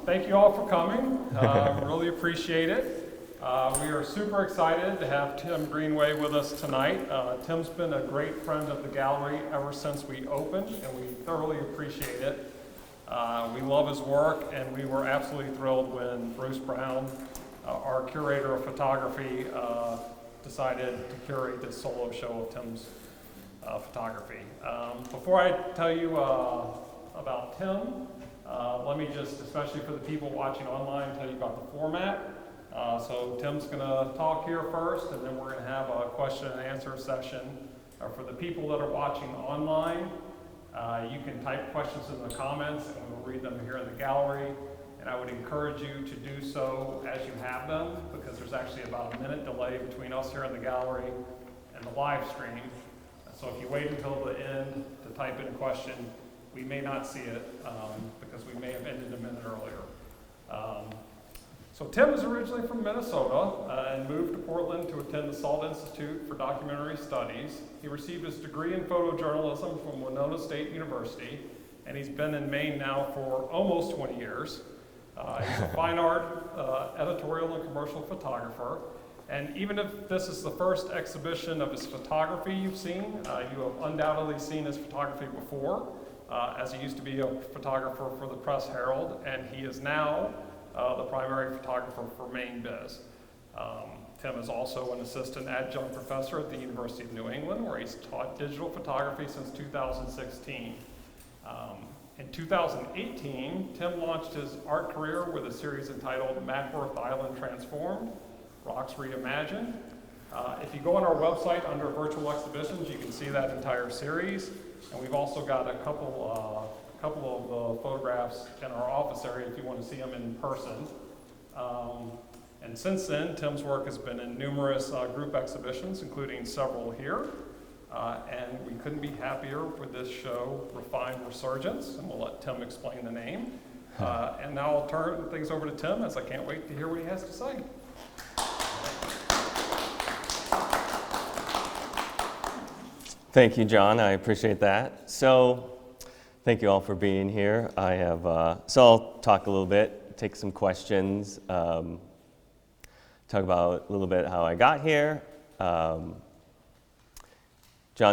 Thank you all for coming. Really appreciate it. We are super excited to have Tim Greenway with us tonight. Tim's been a great friend of the gallery ever since we opened, and we thoroughly appreciate it. We love his work, and we were absolutely thrilled when Bruce Brown, our curator of photography, decided to curate this solo show of Tim's photography. Before I tell you about Tim, let me just, especially for the people watching online, tell you about the format. So Tim's going to talk here first, and then we're going to have a question and answer session. For the people that are watching online, you can type questions in the comments, and we'll read them here in the gallery. And I would encourage you to do so as you have them, because there's actually about a minute delay between us here in the gallery and the live stream. So if you wait until the end to type in a question, we may not see it because we may have ended a minute earlier. So Tim is originally from Minnesota and moved to Portland to attend the Salt Institute for Documentary Studies. He received his degree in photojournalism from Winona State University, and he's been in Maine now for almost 20 years. He's a fine art, editorial, and commercial photographer. And even if this is the first exhibition of his photography you've seen, you have undoubtedly seen his photography before, as he used to be a photographer for the Press Herald, and he is now the primary photographer for Maine Biz. Tim is also an assistant adjunct professor at the University of New England, where he's taught digital photography since 2016. In 2018, Tim launched his art career with a series entitled Mackworth Island Transformed, Rocks Reimagined. If you go on our website under virtual exhibitions, you can see that entire series. And we've also got a couple of photographs in our office area if you want to see them in person. And since then, Tim's work has been in numerous group exhibitions, including several here. And we couldn't be happier with this show, Refined Resurgence, and we'll let Tim explain the name. And now I'll turn things over to Tim, as I can't wait to hear what he has to say. Thank you, John. I appreciate that. So, thank you all for being here. So I'll talk a little bit, take some questions, talk about a little bit how I got here. John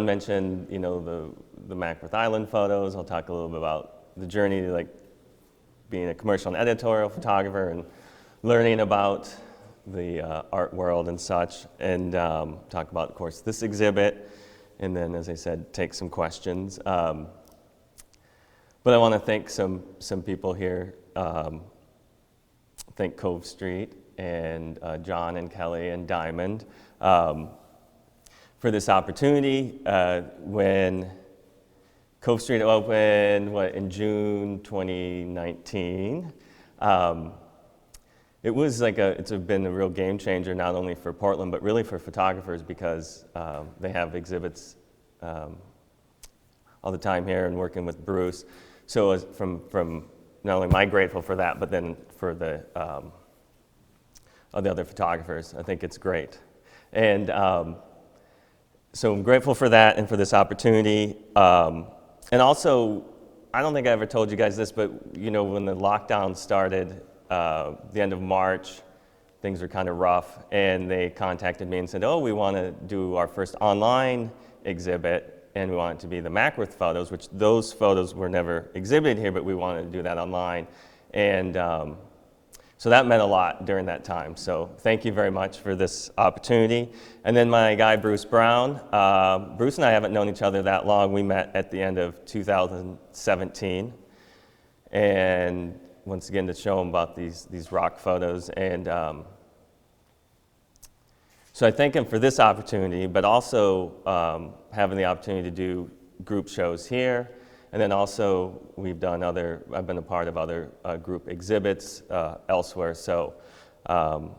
mentioned, the Mackworth Island photos. I'll talk a little bit about the journey to like being a commercial and editorial photographer and learning about the art world and such, and talk about, of course, this exhibit. And then, as I said, take some questions. But I want to thank some people here. Thank Cove Street and John and Kelly and Diamond for this opportunity. When Cove Street opened, in June 2019, it was like it's been a real game changer, not only for Portland, but really for photographers, because they have exhibits all the time here and working with Bruce. So from not only am I grateful for that, but then for the other photographers, I think it's great. And so I'm grateful for that and for this opportunity. And also, I don't think I ever told you guys this, but when the lockdown started, the end of March, things were kind of rough, and they contacted me and said, we want to do our first online exhibit, and we want it to be the Mackworth photos, which those photos were never exhibited here, but we wanted to do that online. And so that meant a lot during that time. So thank you very much for this opportunity. And then my guy, Bruce Brown. Bruce and I haven't known each other that long. We met at the end of 2017. And once again, to show him about these rock photos. And so I thank him for this opportunity, but also having the opportunity to do group shows here. And then also, I've been a part of other group exhibits elsewhere. So, and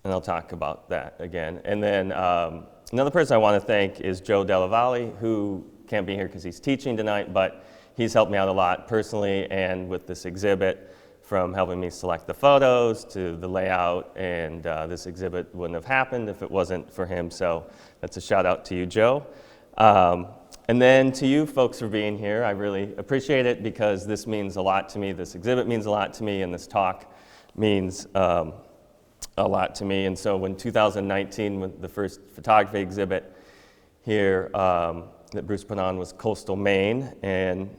I'll talk about that again. And then another person I want to thank is Joe Della Valle, who can't be here because he's teaching tonight, but he's helped me out a lot personally and with this exhibit, from helping me select the photos to the layout, and this exhibit wouldn't have happened if it wasn't for him, so that's a shout out to you, Joe. And then to you folks for being here, I really appreciate it because this means a lot to me. This exhibit means a lot to me, and this talk means a lot to me. And so when 2019, when the first photography exhibit here that Bruce put on was Coastal Maine, and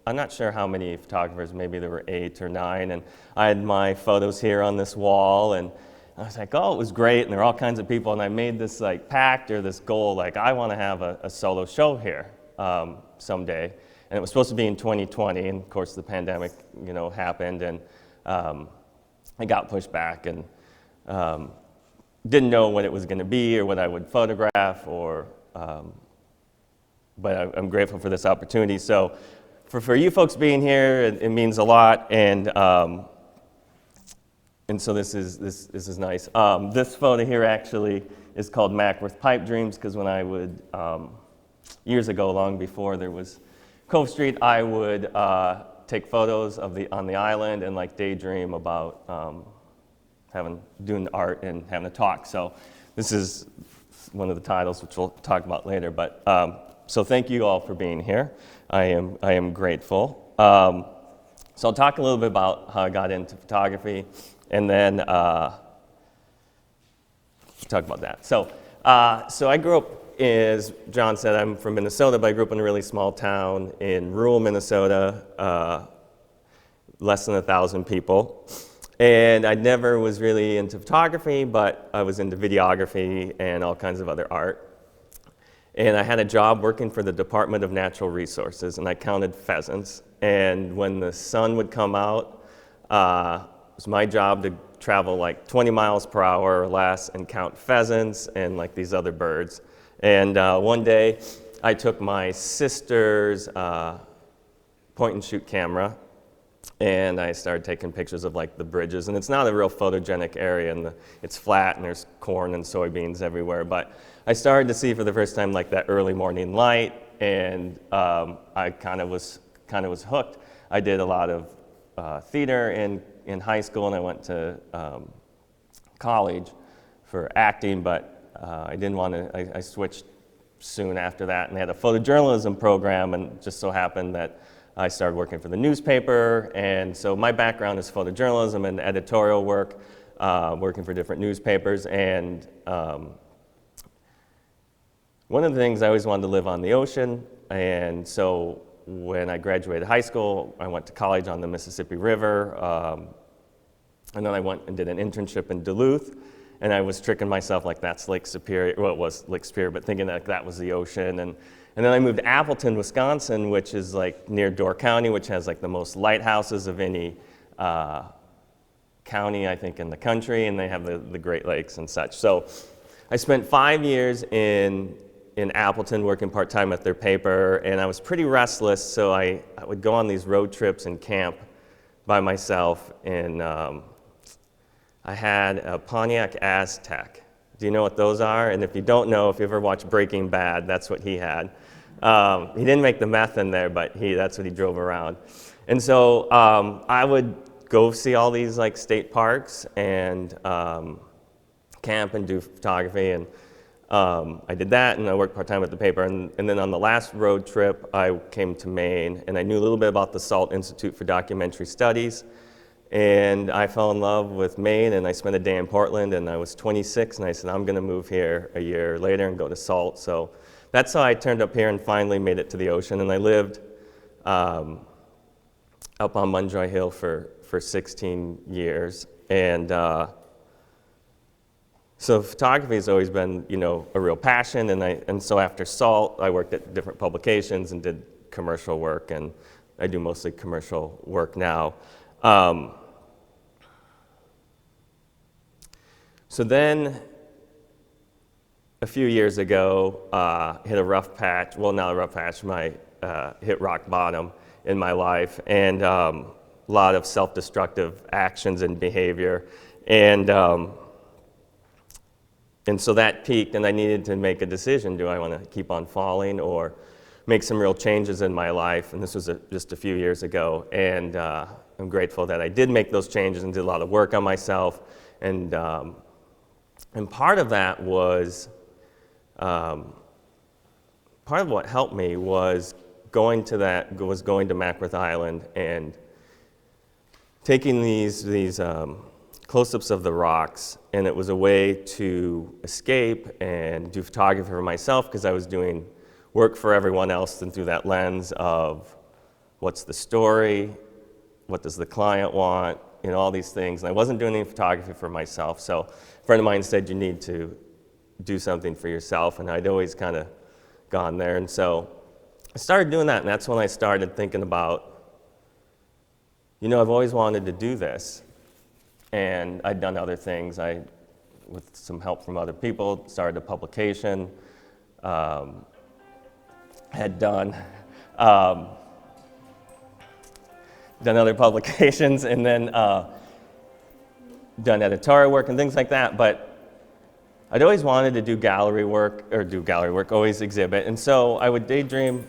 I'm not sure how many photographers, maybe there were 8 or 9, and I had my photos here on this wall, and I was like, oh, it was great, and there were all kinds of people, and I made this like pact or this goal, like I want to have a solo show here someday, and it was supposed to be in 2020, and of course the pandemic, happened, and it got pushed back, and didn't know what it was going to be or what I would photograph, but I'm grateful for this opportunity. So for you folks being here, it means a lot, and so this is nice. This photo here actually is called Mackworth Pipe Dreams, because when I would, years ago, long before there was Cove Street, I would take photos on the island and like daydream about doing art and having a talk. So this is one of the titles, which we'll talk about later. But so thank you all for being here. I am grateful. So I'll talk a little bit about how I got into photography, and then talk about that. So I grew up, as John said, I'm from Minnesota, but I grew up in a really small town in rural Minnesota, less than 1,000 people. And I never was really into photography, but I was into videography and all kinds of other art. And I had a job working for the Department of Natural Resources, and I counted pheasants. And when the sun would come out, it was my job to travel like 20 miles per hour or less and count pheasants and like these other birds. And one day, I took my sister's point-and-shoot camera, and I started taking pictures of like the bridges. And it's not a real photogenic area, and it's flat, and there's corn and soybeans everywhere. But I started to see for the first time like that early morning light, and I kind of was hooked. I did a lot of theater in high school, and I went to college for acting, but I didn't want to. I switched soon after that, and they had a photojournalism program, and it just so happened that I started working for the newspaper, and so my background is photojournalism and editorial work, working for different newspapers, and one of the things I always wanted to live on the ocean, and so when I graduated high school, I went to college on the Mississippi River, and then I went and did an internship in Duluth, and I was tricking myself like that's Lake Superior, well, it was Lake Superior, but thinking that was the ocean, and then I moved to Appleton, Wisconsin, which is like near Door County, which has like the most lighthouses of any county, I think, in the country, and they have the Great Lakes and such. So I spent 5 years in Appleton working part-time at their paper, and I was pretty restless, so I would go on these road trips and camp by myself, and I had a Pontiac Aztec. Do you know what those are? And if you don't know, if you ever watched Breaking Bad, that's what he had. He didn't make the meth in there, but that's what he drove around. And so I would go see all these like state parks and camp and do photography, and I did that, and I worked part-time at the paper, and then on the last road trip, I came to Maine, and I knew a little bit about the SALT Institute for Documentary Studies, and I fell in love with Maine, and I spent a day in Portland, and I was 26, and I said, I'm going to move here a year later and go to SALT. So that's how I turned up here and finally made it to the ocean, and I lived up on Munjoy Hill for 16 years, and so photography has always been, a real passion, and so after SALT, I worked at different publications and did commercial work, and I do mostly commercial work now. So then, a few years ago, hit a rough patch, well, not a rough patch, hit rock bottom in my life, and a lot of self-destructive actions and behavior, and so that peaked, and I needed to make a decision. Do I want to keep on falling or make some real changes in my life? And this was just a few years ago, and I'm grateful that I did make those changes and did a lot of work on myself, and part of that was, part part of what helped me was going to Mackworth Island and taking these close-ups of the rocks, and it was a way to escape and do photography for myself because I was doing work for everyone else and through that lens of what's the story, what does the client want, all these things. And I wasn't doing any photography for myself, so a friend of mine said you need to do something for yourself, and I'd always kind of gone there. And so I started doing that, and that's when I started thinking about, I've always wanted to do this. And I'd done other things. With some help from other people, started a publication, had done other publications, and then done editorial work and things like that. But I'd always wanted to do gallery work, always exhibit. And so I would daydream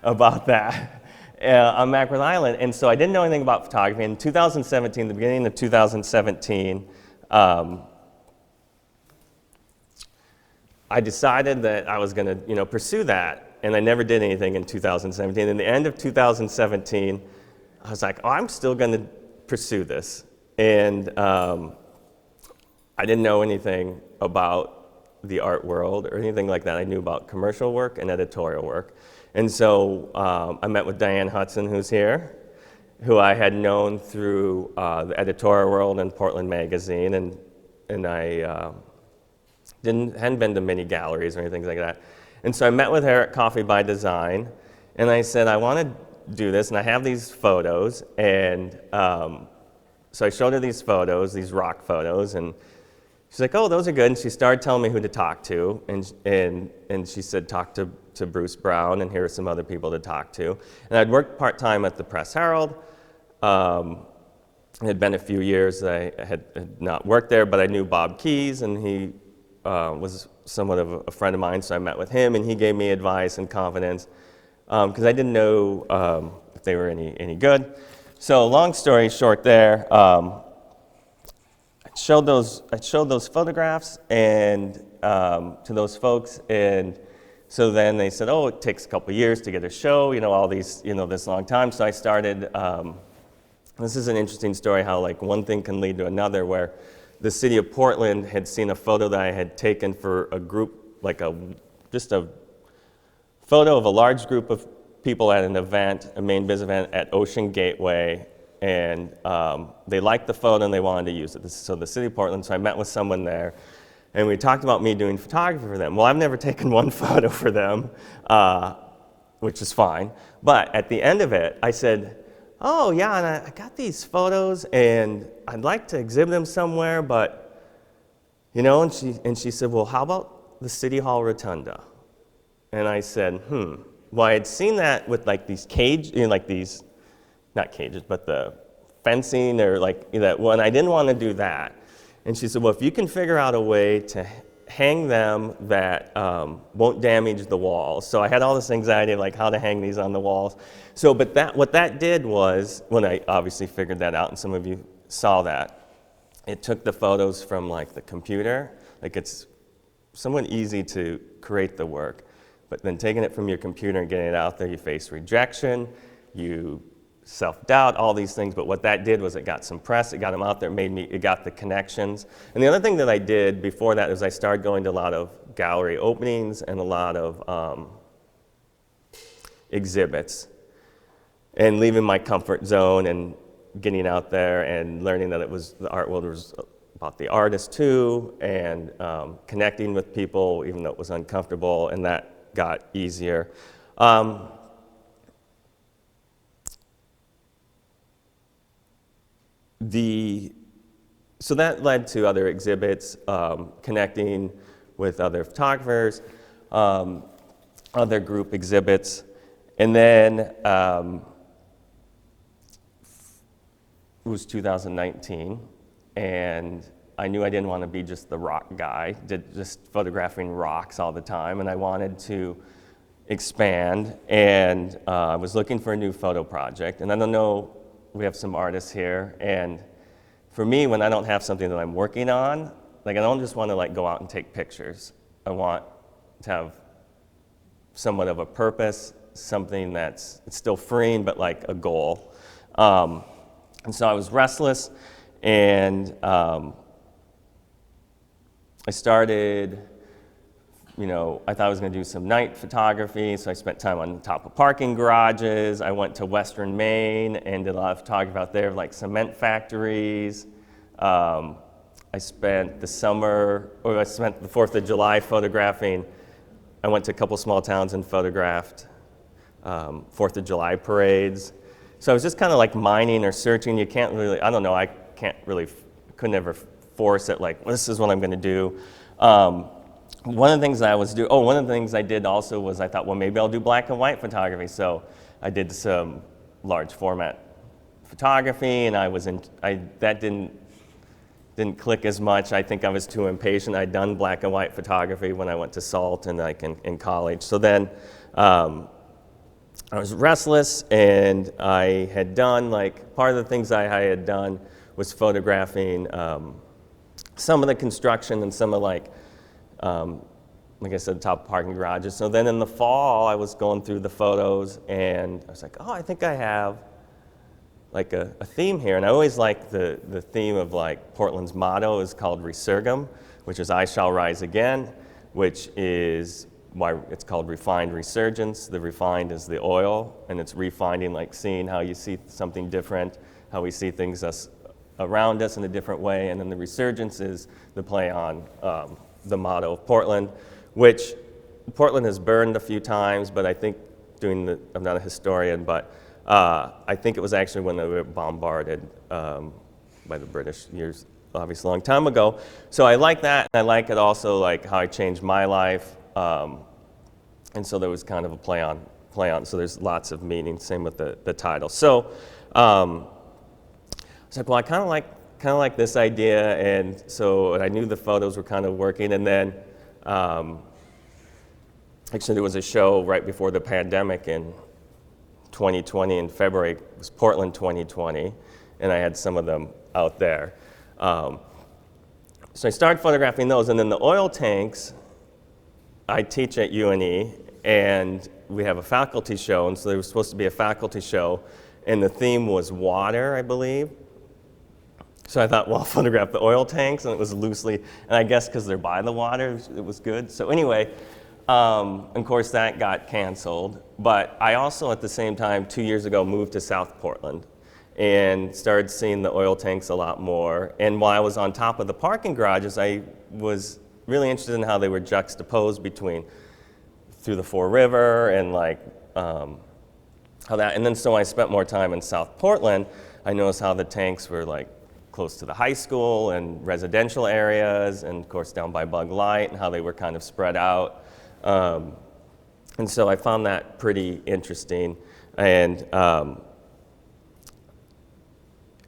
about that on Mackworth Island. And so I didn't know anything about photography. In 2017, the beginning of 2017, I decided that I was going to, pursue that. And I never did anything in 2017. In the end of 2017, I was like, I'm still going to pursue this. And I didn't know anything about the art world or anything like that. I knew about commercial work and editorial work. And so I met with Diane Hudson, who's here, who I had known through the editorial world and Portland Magazine, and I hadn't been to many galleries or anything like that. And so I met with her at Coffee by Design, and I said, I want to do this, and I have these photos, and so I showed her these photos, these rock photos, and she's like, oh, those are good, and she started telling me who to talk to, and she said, talk to Bruce Brown, and here are some other people to talk to. And I'd worked part-time at the Press-Herald. It had been a few years that I had not worked there, but I knew Bob Keyes, and he was somewhat of a friend of mine, so I met with him, and he gave me advice and confidence, because I didn't know if they were any good. So long story short there, I showed those photographs and to those folks, and so then they said, oh, it takes a couple of years to get a show, all these, this long time. So I started, this is an interesting story how like one thing can lead to another, where the city of Portland had seen a photo that I had taken for a group, just a photo of a large group of people at an event, a main business event at Ocean Gateway, and they liked the photo and they wanted to use it. So the city of Portland, so I met with someone there, and we talked about me doing photography for them. Well, I've never taken one photo for them, which is fine. But at the end of it, I said, oh yeah, and I got these photos, and I'd like to exhibit them somewhere, but, and she said, well, how about the City Hall Rotunda? And I said, well, I had seen that with like these not cages, but the fencing or that one. I didn't want to do that. And she said, well, if you can figure out a way to hang them that won't damage the walls. So I had all this anxiety of how to hang these on the walls. So, but what that did was, when I obviously figured that out, and some of you saw that, it took the photos from the computer. It's somewhat easy to create the work, but then taking it from your computer and getting it out there, you face rejection, you self-doubt, all these things. But what that did was it got some press, it got them out there, it got the connections. And the other thing that I did before that is I started going to a lot of gallery openings and a lot of exhibits, and leaving my comfort zone and getting out there and learning that the art world was about the artist too, and connecting with people even though it was uncomfortable, and that got easier. So that led to other exhibits, connecting with other photographers, other group exhibits, and then it was 2019, and I knew I didn't want to be just the rock guy, just photographing rocks all the time, and I wanted to expand, and I was looking for a new photo project, and I don't know, we have some artists here, and for me, when I don't have something that I'm working on, I don't just want to go out and take pictures. I want to have somewhat of a purpose, something that's it's still freeing, but like a goal. And so I was restless, and I started, I thought I was going to do some night photography, so I spent time on top of parking garages. I went to Western Maine and did a lot of photography out there, like cement factories. I spent the 4th of July photographing. I went to a couple small towns and photographed 4th of July parades. So I was just kind of like mining or searching. You can't really, I don't know, I couldn't ever force it, like, well, this is what I'm going to do. One of the things one of the things I did also was I thought, well, maybe I'll do black and white photography. So I did some large format photography, and that didn't click as much. I think I was too impatient. I'd done black and white photography when I went to SALT and in college. So then I was restless, and I had done, part of the things I had done was photographing some of the construction and some of like I said, top parking garages. So then in the fall, I was going through the photos, and I was like, oh, I think I have like a theme here. And I always like the theme of like Portland's motto is called Resurgam, which is I shall rise again, which is why it's called Refined Resurgence. The refined is the oil, and it's refining, like seeing how you see something different, how we see things around us in a different way. And then the resurgence is the play on the motto of Portland, which Portland has burned a few times, but I think I'm not a historian, but I think it was actually when they were bombarded by the British years, obviously a long time ago. So I like that, and I like it also like how I changed my life. And so there was kind of a play on. So there's lots of meaning. Same with the title. So I was like, well, I kind of like this idea, and so I knew the photos were kind of working. And then actually there was a show right before the pandemic in 2020 in February. It was Portland 2020, and I had some of them out there. So I started photographing those, and then the oil tanks. I teach at UNE, and we have a faculty show, and so there was supposed to be a faculty show, and the theme was water, I believe. So I thought, well, I'll photograph the oil tanks, and it was loosely, and I guess because they're by the water, it was good. So anyway, of course, that got canceled, but I also, at the same time, 2 years ago, moved to South Portland and started seeing the oil tanks a lot more. And while I was on top of the parking garages, I was really interested in how they were juxtaposed through the Fore River and how that, and then so I spent more time in South Portland. I noticed how the tanks were like close to the high school and residential areas, and of course down by Bug Light, and how they were kind of spread out. And so I found that pretty interesting. And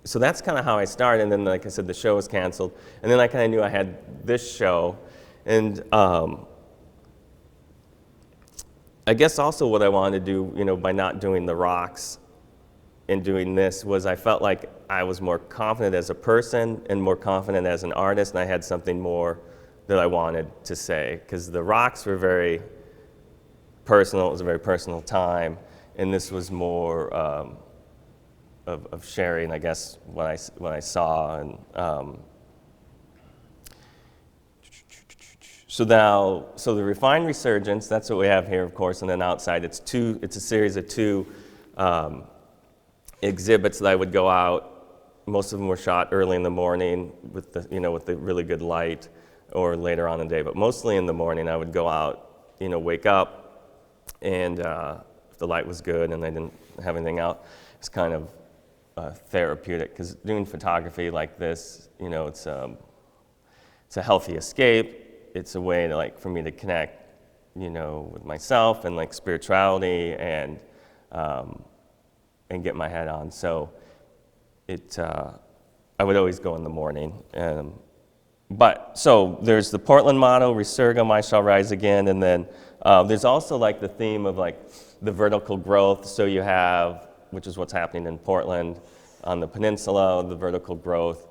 so that's kind of how I started, and then like I said, the show was canceled, and then I kind of knew I had this show. And I guess also what I wanted to do, by not doing the rocks and doing this, was I felt like I was more confident as a person and more confident as an artist, and I had something more that I wanted to say, because the rocks were very personal. It was a very personal time, and this was more of sharing, I guess, what I saw. And so the Refined Resurgence, that's what we have here, of course, and then outside it's a series of two exhibits that I would go out. Most of them were shot early in the morning with the really good light, or later on in the day, but mostly in the morning. I would go out, wake up, and if the light was good and I didn't have anything out, it's kind of therapeutic, because doing photography like this, it's a healthy escape. It's a way to for me to connect, with myself and spirituality and get my head on. So I would always go in the morning. So there's the Portland motto, Resurgam, I shall rise again, and then there's also the theme of the vertical growth. So you have, which is what's happening in Portland on the peninsula, the vertical growth.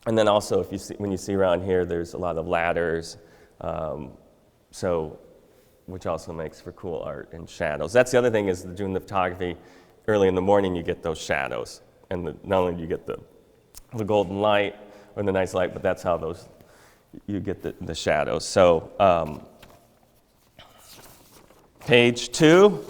And then also, when you see around here, there's a lot of ladders. So which also makes for cool art and shadows. That's the other thing is doing the photography early in the morning, you get those shadows. And not only do you get the golden light or the nice light, but that's how you get the shadows. So page 2.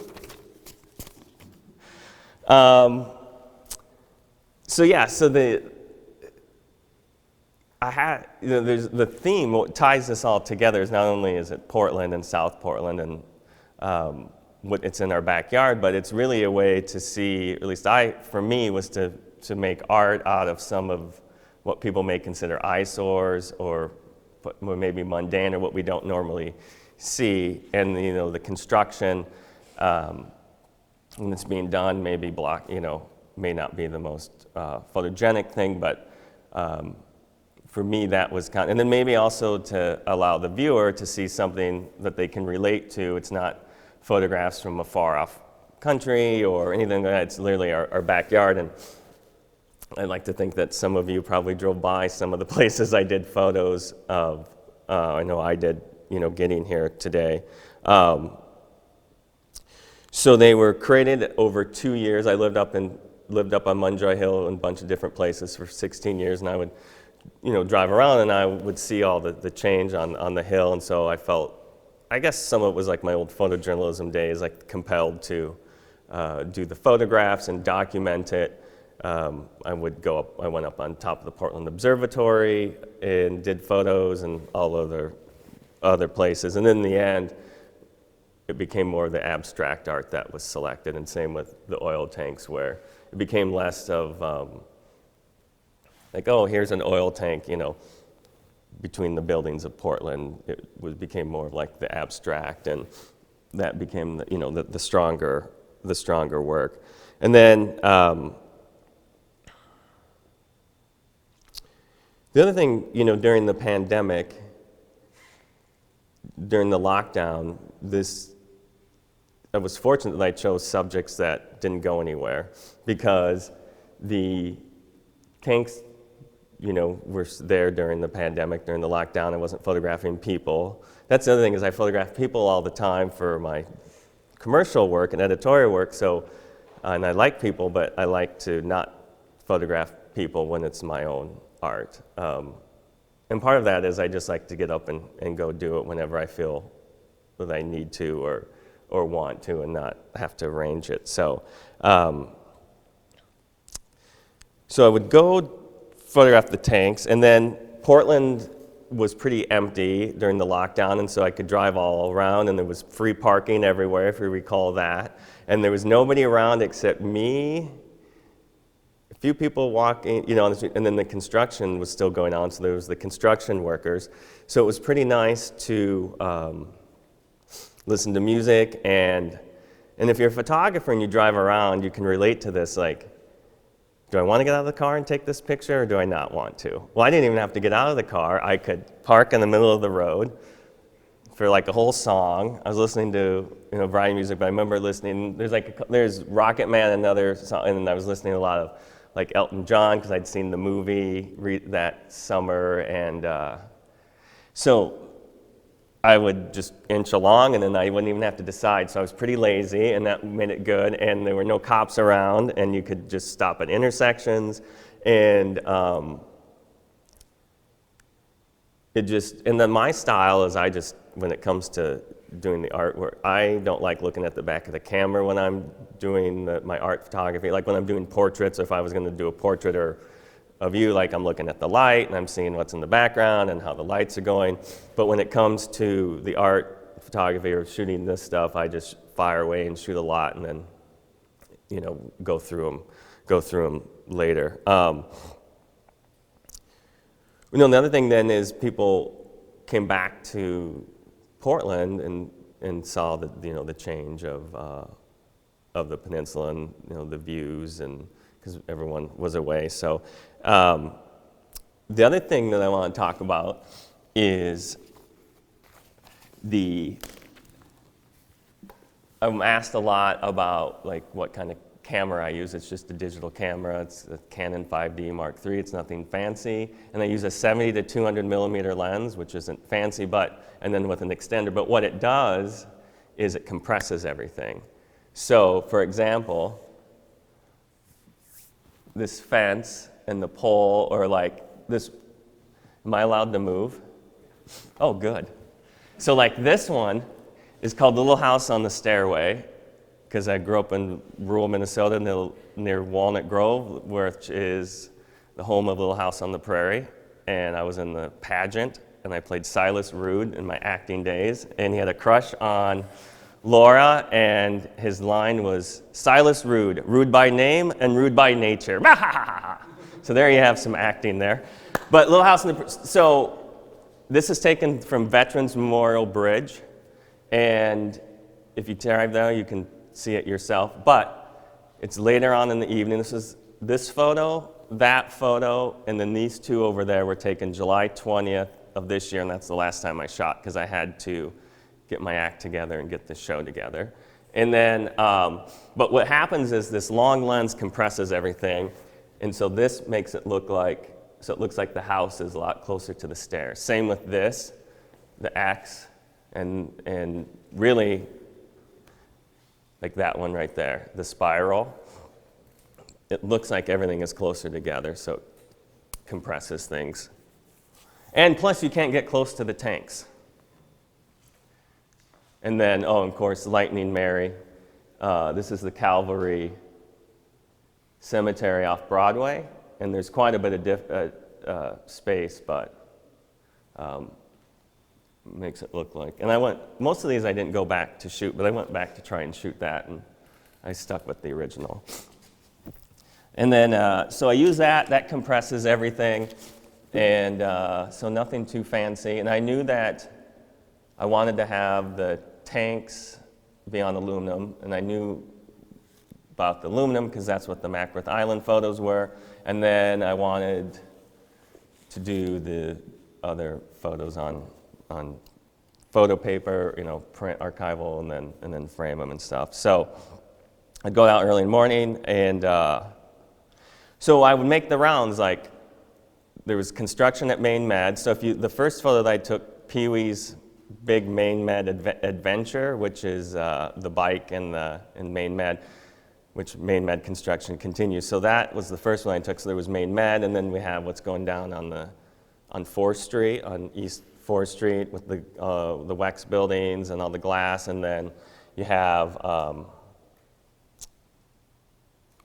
There's the theme, what ties this all together is not only is it Portland and South Portland and it's in our backyard, but it's really a way to see, at least for me, was to make art out of some of what people may consider eyesores or maybe mundane or what we don't normally see. And the construction, when it's being done, may not be the most photogenic thing, but for me, that was and then maybe also to allow the viewer to see something that they can relate to. It's not photographs from a far off country or anything like that. It's literally our backyard. And I'd like to think that some of you probably drove by some of the places I did photos of. I know I did, getting here today. So they were created over 2 years. I lived up on Munjoy Hill and a bunch of different places for 16 years, and I would drive around and I would see all the change on the hill, and so I felt, I guess some of it was like my old photojournalism days, like compelled to do the photographs and document it. I went up on top of the Portland Observatory and did photos and all other places, and in the end, it became more of the abstract art that was selected, and same with the oil tanks, where it became less of like, oh, here's an oil tank, between the buildings of Portland. It became more of like the abstract, and that became the stronger work. And then the other thing, during the pandemic, during the lockdown, I was fortunate that I chose subjects that didn't go anywhere, because the tanks, were there during the pandemic, during the lockdown. I wasn't photographing people. That's the other thing, is I photograph people all the time for my commercial work and editorial work. So, and I like people, but I like to not photograph people when it's my own art. And part of that is I just like to get up and go do it whenever I feel that I need to or want to, and not have to arrange it. So, so I would go photograph the tanks, and then Portland was pretty empty during the lockdown, and so I could drive all around, and there was free parking everywhere, if you recall that. And there was nobody around except me, a few people walking, on the street, and then the construction was still going on, so there was the construction workers. So it was pretty nice to listen to music, and if you're a photographer and you drive around, you can relate to this, like, do I want to get out of the car and take this picture, or do I not want to? Well, I didn't even have to get out of the car. I could park in the middle of the road for like a whole song. I was listening to variety of music, but I remember listening. There's Rocket Man, another song, and I was listening to a lot of like Elton John, because I'd seen the movie that summer, and so I would just inch along, and then I wouldn't even have to decide. So I was pretty lazy, and that made it good. And there were no cops around, and you could just stop at intersections. And and then my style is, when it comes to doing the artwork, I don't like looking at the back of the camera when I'm doing my art photography. Like when I'm doing portraits, if I was going to do a portrait of you, like I'm looking at the light and I'm seeing what's in the background and how the lights are going. But when it comes to the art photography or shooting this stuff, I just fire away and shoot a lot, and then go through them later. The other thing then is people came back to Portland and saw the change of the peninsula and the views, and because everyone was away. So the other thing that I want to talk about is I'm asked a lot about like what kind of camera I use. It's just a digital camera. It's a Canon 5D Mark III. It's nothing fancy. And I use a 70 to 200 millimeter lens, which isn't fancy, and then with an extender. But what it does is it compresses everything. So, for example, this fence and the pole, or like this, am I allowed to move? Oh, good. So like this one is called The Little House on the Stairway, because I grew up in rural Minnesota near Walnut Grove, which is the home of Little House on the Prairie. And I was in the pageant, and I played Silas Rude in my acting days. And he had a crush on Laura, and his line was, Silas Rude, rude by name and rude by nature. So there you have some acting there. But Little House on the so this is taken from Veterans Memorial Bridge, and if you drive there, you can see it yourself. But it's later on in the evening. This is this photo, that photo, and then these two over there were taken July 20th of this year, and that's the last time I shot because I had to get my act together and get the show together. And then, but what happens is this long lens compresses everything, and so this makes it look like, so it looks like the house is a lot closer to the stairs. Same with this, the X, and really, like that one right there, the spiral. It looks like everything is closer together, so it compresses things. And plus, you can't get close to the tanks. And then, oh, of course, Lightning Mary. This is the Calvary Cemetery off Broadway, and there's quite a bit of space, but makes it look like. And most of these I didn't go back to shoot, but I went back to try and shoot that, and I stuck with the original. And then, so I use that compresses everything, and so nothing too fancy. And I knew that I wanted to have the tanks be on aluminum, and I knew about the aluminum because that's what the Mackworth Island photos were. And then I wanted to do the other photos on photo paper, print archival, and then frame them and stuff. So I'd go out early in the morning, and so I would make the rounds. Like there was construction at Main Med. So the first photo that I took, Pee-wee's big Main Med adventure, which is the bike in Main Med, which Main Med construction continues. So that was the first one I took. So there was Main Med, and then we have what's going down on 4th Street, on East 4th Street with the Wex buildings and all the glass, and then you have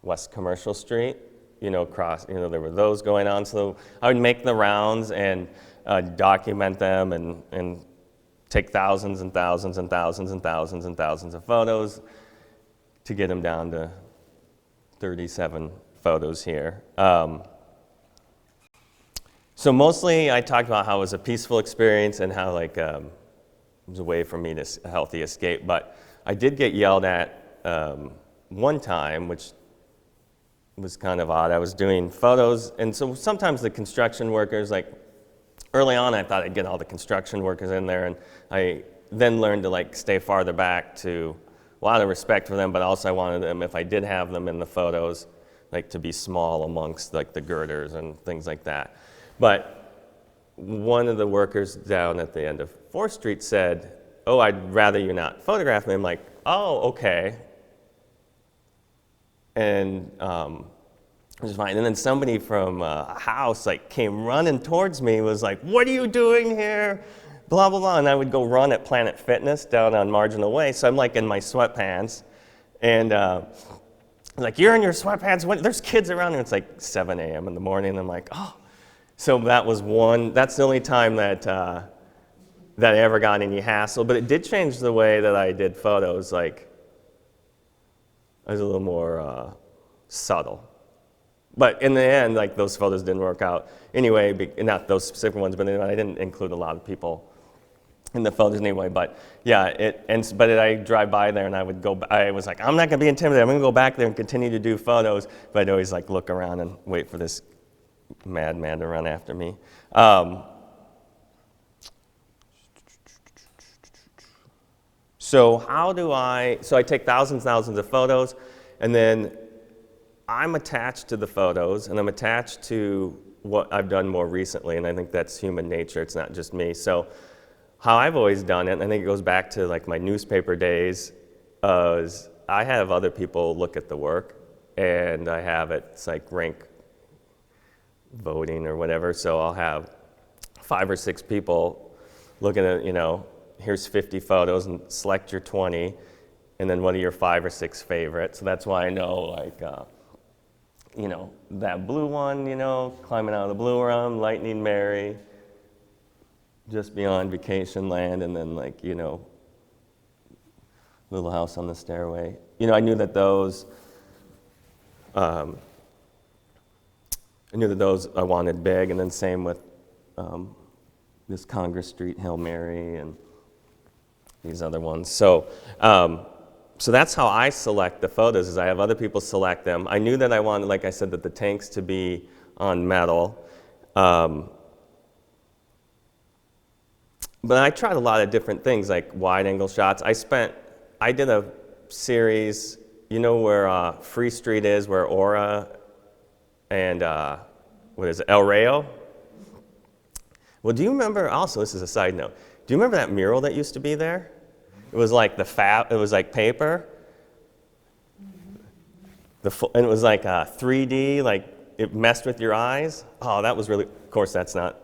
West Commercial Street, across, there were those going on. So I would make the rounds and document them and take thousands and thousands and thousands and thousands and thousands of photos to get them down to 37 photos here. So mostly I talked about how it was a peaceful experience and how it was a way for me to a healthy escape. But I did get yelled at one time, which was kind of odd. I was doing photos, and so sometimes the construction workers, early on I thought I'd get all the construction workers in there, and I then learned to stay farther back to a lot of respect for them, but also I wanted them, if I did have them in the photos, to be small amongst the girders and things like that. But one of the workers down at the end of 4th Street said, "Oh, I'd rather you not photograph me." I'm like, "Oh, okay." And it was fine. And then somebody from a house came running towards me, was like, "What are you doing here?" Blah, blah, blah. And I would go run at Planet Fitness down on Marginal Way. So I'm in my sweatpants. And "You're in your sweatpants? There's kids around here." It's 7 a.m. in the morning. And I'm like, "Oh." So that was that's the only time that I ever got any hassle. But it did change the way that I did photos. I was a little more subtle. But in the end, those photos didn't work out anyway, not those specific ones, but I didn't include a lot of people in the photos anyway. But yeah, but I drive by there and I was like, I'm not gonna be intimidated. I'm gonna go back there and continue to do photos. But I'd always look around and wait for this madman to run after me. So I take thousands of photos, and then I'm attached to the photos, and I'm attached to what I've done more recently, and I think that's human nature. It's not just me. So how I've always done it, and I think it goes back to like my newspaper days, is I have other people look at the work, and I have it's like rank voting or whatever, so I'll have 5 or 6 people looking at, here's 50 photos and select your 20, and then what are your 5 or 6 favorites. So that's why I know, like, that blue one, climbing out of the blue room, Lightning Mary, just beyond Vacation Land, and then like, Little House on the Stairway. I knew that those, I wanted big, and then same with this Congress Street Hail Mary and these other ones. So that's how I select the photos, is I have other people select them. I knew that I wanted, like I said, that the tanks to be on metal. But I tried a lot of different things, like wide angle shots. I did a series, where Free Street is, where Aura and what is it, El Rayo? Well, do you remember, also this is a side note, do you remember that mural that used to be there? It was like it was like paper. And it was like 3D, like it messed with your eyes. Oh, that was really, of course that's not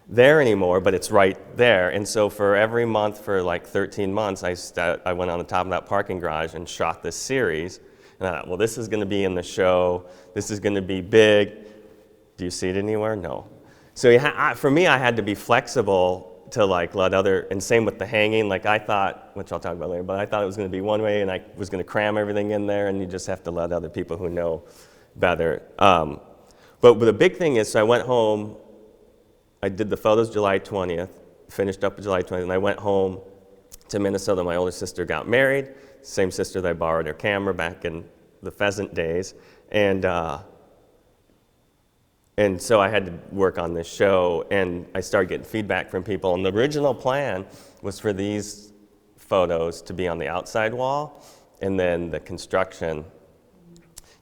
there anymore, but it's right there. And so for every month for like 13 months, I went on the top of that parking garage and shot this series. And I thought, well, this is going to be in the show. This is going to be big. Do you see it anywhere? No. So for me, I had to be flexible to like let and same with the hanging. Like I thought, which I'll talk about later, but I thought it was going to be one way, and I was going to cram everything in there, and you just have to let other people who know better. But the big thing is, so I went home. I did the photos July 20th, finished up July 20th, and I went home to Minnesota. My older sister got married, same sister that I borrowed her camera back in the pheasant days. And so I had to work on this show, and I started getting feedback from people. And the original plan was for these photos to be on the outside wall, and then the construction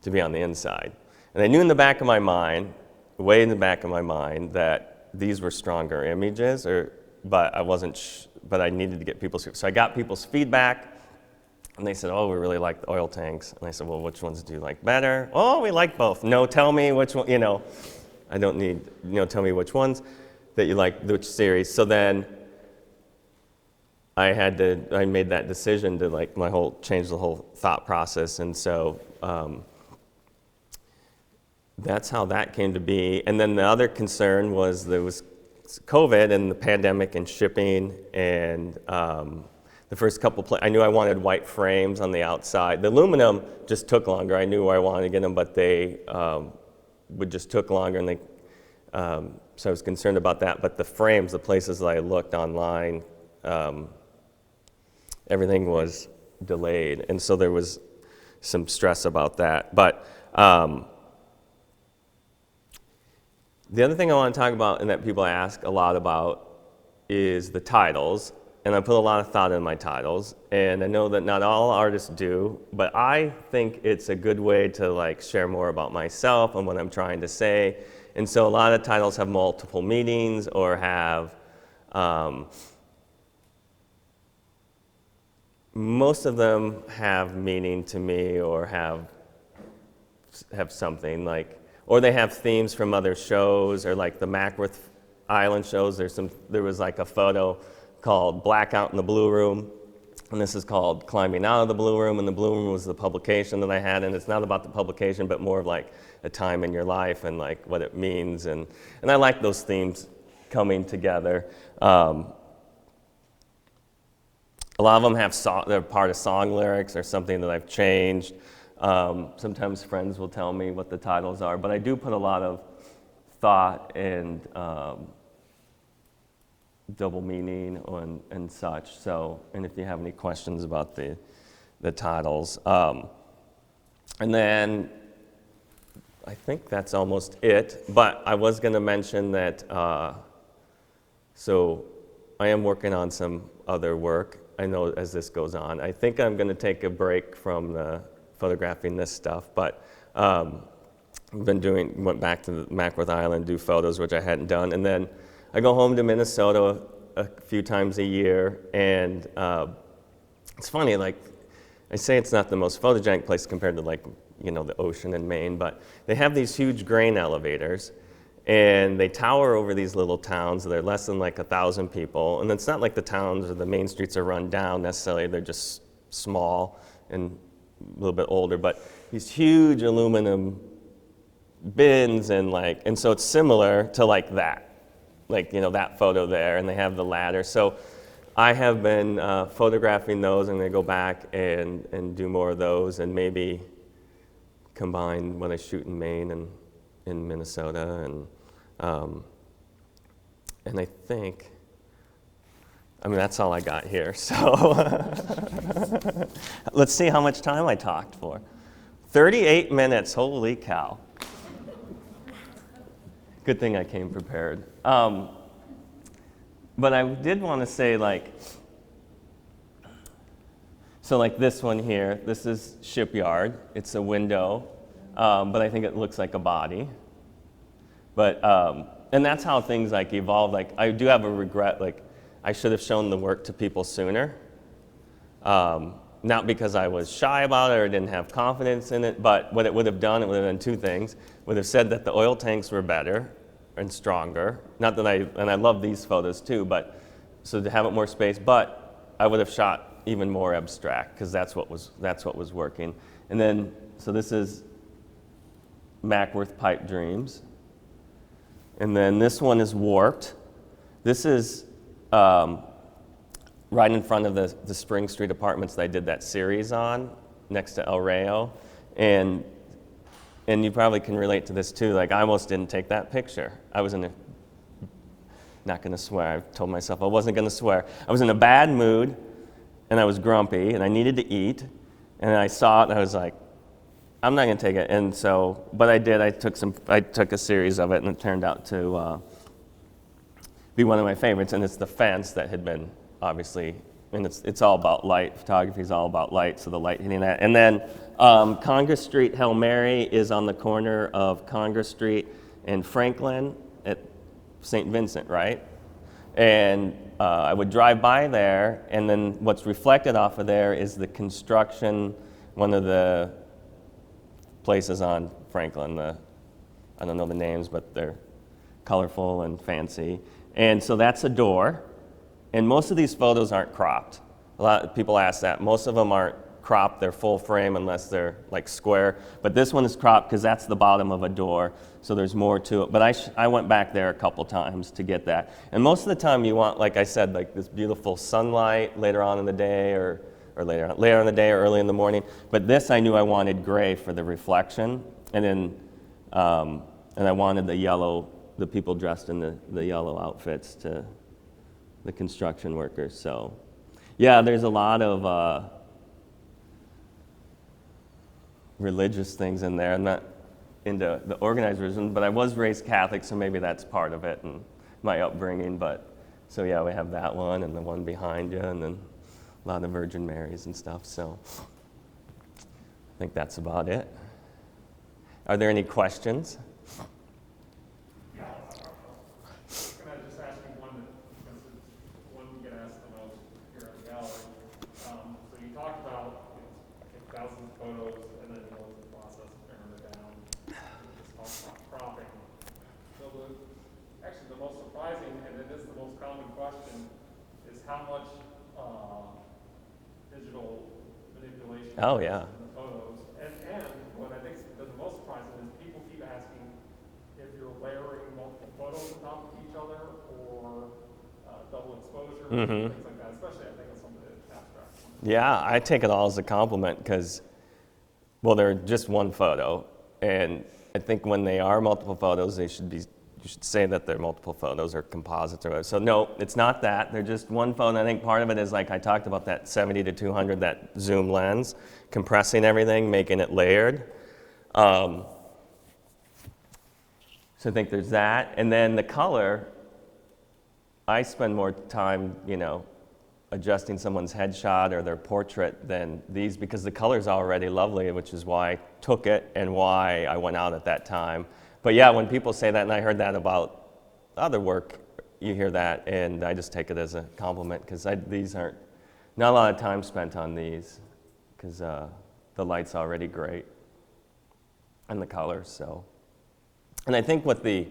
to be on the inside. And I knew in the back of my mind, way in the back of my mind, that these were stronger images, but I wasn't, but I needed to get people's, so I got people's feedback, and they said, oh, we really like the oil tanks. And I said, well, which ones do you like better? Oh, we like both. No, tell me which one, I don't need, tell me which ones that you like, which series. So then I made that decision to change the whole thought process. And so that's how that came to be. And then the other concern was there was COVID and the pandemic and shipping, and the first couple, I knew I wanted white frames on the outside. The aluminum just took longer. I knew where I wanted to get them, but they just took longer, and so I was concerned about that. But the frames, the places that I looked online, everything was delayed, and so there was some stress about that. But the other thing I want to talk about, and that people ask a lot about, is the titles. And I put a lot of thought in my titles, and I know that not all artists do, but I think it's a good way to share more about myself and what I'm trying to say. And so a lot of titles have multiple meanings, or have most of them have meaning to me, or have something or they have themes from other shows, or like the Mackworth Island shows. There was a photo called Blackout in the Blue Room, and this is called Climbing Out of the Blue Room, and the Blue Room was the publication that I had, and it's not about the publication, but more of a time in your life and what it means, and I like those themes coming together. A lot of them they're part of song lyrics or something that I've changed. Sometimes friends will tell me what the titles are, but I do put a lot of thought and double meaning and such. So, and if you have any questions about the titles. And then I think that's almost it, but I was going to mention that, so I am working on some other work, I know, as this goes on. I think I'm going to take a break from the photographing this stuff, but went back to the Mackworth Island, do photos, which I hadn't done, and then I go home to Minnesota a few times a year, and it's funny, like, I say it's not the most photogenic place compared to, like, you know, the ocean in Maine, but they have these huge grain elevators, and they tower over these little towns. They're less than like 1,000 people, and it's not like the towns or the main streets are run down necessarily. They're just small and a little bit older, but these huge aluminum bins, and so it's similar to like that, like, you know, that photo there, and they have the ladder. So I have been photographing those, and they go back and do more of those, and maybe combine what I shoot in Maine and in Minnesota, and I think, I mean, that's all I got here. So let's see how much time I talked for. 38 minutes, holy cow. Good thing I came prepared. But I did want to say, like, so like this one here, this is Shipyard. It's a window, but I think it looks like a body. But, and that's how things like evolve. Like, I do have a regret, like, I should have shown the work to people sooner. Not because I was shy about it or didn't have confidence in it, but what it would have done, it would have done two things. Would have said that the oil tanks were better and stronger. Not that and I love these photos too, but so to have it more space, but I would have shot even more abstract, because that's what was working. And then, so this is Mackworth Pipe Dreams. And then this one is Warped. This is right in front of the Spring Street apartments that I did that series on, next to El Rayo. And you probably can relate to this too. Like, I almost didn't take that picture. I was not gonna swear, I told myself I wasn't gonna swear. I was in a bad mood, and I was grumpy, and I needed to eat. And I saw it, and I was like, I'm not gonna take it. And so, but I did, I took a series of it, and it turned out to be one of my favorites. And it's the fence that had been, obviously, and it's all about light. Photography is all about light, so the light hitting that. And then Congress Street, Hail Mary, is on the corner of Congress Street and Franklin at St. Vincent, right? And I would drive by there, and then what's reflected off of there is the construction, one of the places on Franklin. I don't know the names, but they're colorful and fancy. And so that's a door. And most of these photos aren't cropped. A lot of people ask that. Most of them aren't cropped, they're full frame unless they're like square. But this one is cropped because that's the bottom of a door, so there's more to it. But I went back there a couple times to get that. And most of the time you want, like I said, like this beautiful sunlight later on in the day, or later in the day or early in the morning. But this I knew I wanted gray for the reflection. And then, and I wanted the yellow, the people dressed in the yellow outfits to the construction workers. So yeah, there's a lot of religious things in there. I'm not into the organized religion, but I was raised Catholic, so maybe that's part of it and my upbringing. But so yeah, we have that one and the one behind you, and then a lot of Virgin Marys and stuff. So I think that's about it. Are there any questions? Oh, yeah. In the photos. And what I think is the most surprising is people keep asking if you're layering multiple photos on top of each other, or double exposure, things like that, especially I think of some of the abstract ones. Yeah, I take it all as a compliment because, well, they're just one photo. And I think when they are multiple photos, you should say that they're multiple photos or composites or whatever. So no, it's not that. They're just one photo. I think part of it is, like I talked about, that 70 to 200, that zoom lens, compressing everything, making it layered. So I think there's that. And then the color, I spend more time, adjusting someone's headshot or their portrait than these, because the color's already lovely, which is why I took it and why I went out at that time. But yeah, when people say that, and I heard that about other work you hear that, and I just take it as a compliment because these aren't, not a lot of time spent on these because the light's already great and the colors. So, and I think with the,